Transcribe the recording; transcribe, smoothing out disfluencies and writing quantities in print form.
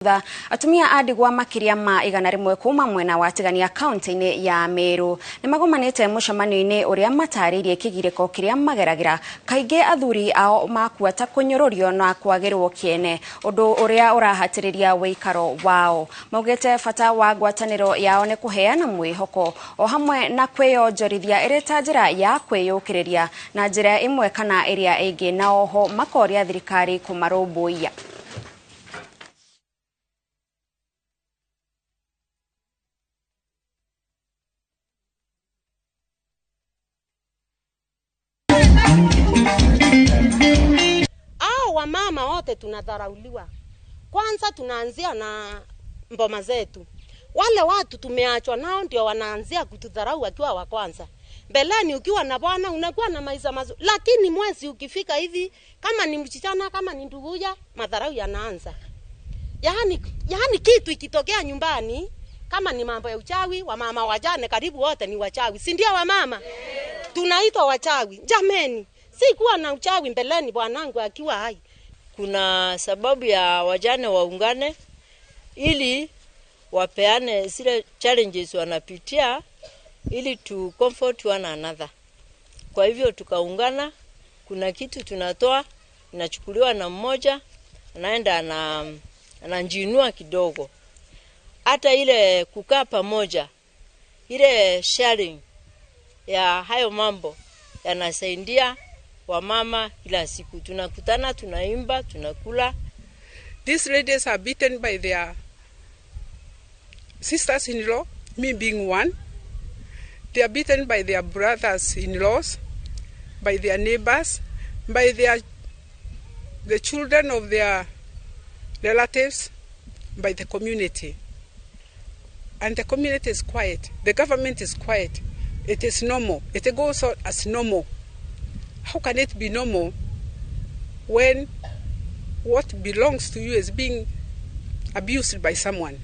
thutha atumia adigwa makiria ma 100 kuma mwena wa tigania kaunti-ini ya Meru nimagomanite mucemanio-ini uria mataririe kigiriko kiria mageragira kaingi athuri ao makuata kunyororio na kwagirwo kiene undu uria urahatiriria weikaro wao maugete fata wa ngwataniro yao ni kuheana mwihoko o hamwe na kwiyonjorithia ireta njira ya kwiyukiriria na njira imwe kana iria ingi na oho makoria thirikari kumarumbuia. Wamama wote tunadharauliwa. Kwanza tunaanzia na mboma zetu. Wale watu tumeachwa nao ndio wanaanzia kutudharau wakiwa wa kwanza. Mbeleni ukiwa na bwana unakuwa na maisha mazuri, lakini mwezi ukifika hivi kama ni msichana kama ni nduguya madharau yanaanza. Yaani kitu ikitokea nyumbani kama ni mambo ya uchawi, wamama wajane karibu wote ni wachawi. Si ndio wamama? Tunaitwa wachawi. Jameni, si kuwa na uchawi mbeleni bwanangu akiwa hai. Kuna sababu ya wajane waungane ili wapeane zile challenges wanapitia ili to comfort one another. Kwa hivyo tukaungana, kuna kitu tunatoa, inachukuliwa na mmoja, anaenda anajinua kidogo. Hata ile kukaa pamoja, ile sharing ya hayo mambo yanasaidia wamama kila siku. Tunakutana, tunaimba, tunakula. These ladies are beaten by their sisters-in-law, me being one. They are beaten by their brothers-in-laws, by their neighbors, by the children of their relatives, by the community. And the community is quiet. The government is quiet. It is normal. It goes on as normal. How can it be normal when what belongs to you is being abused by someone?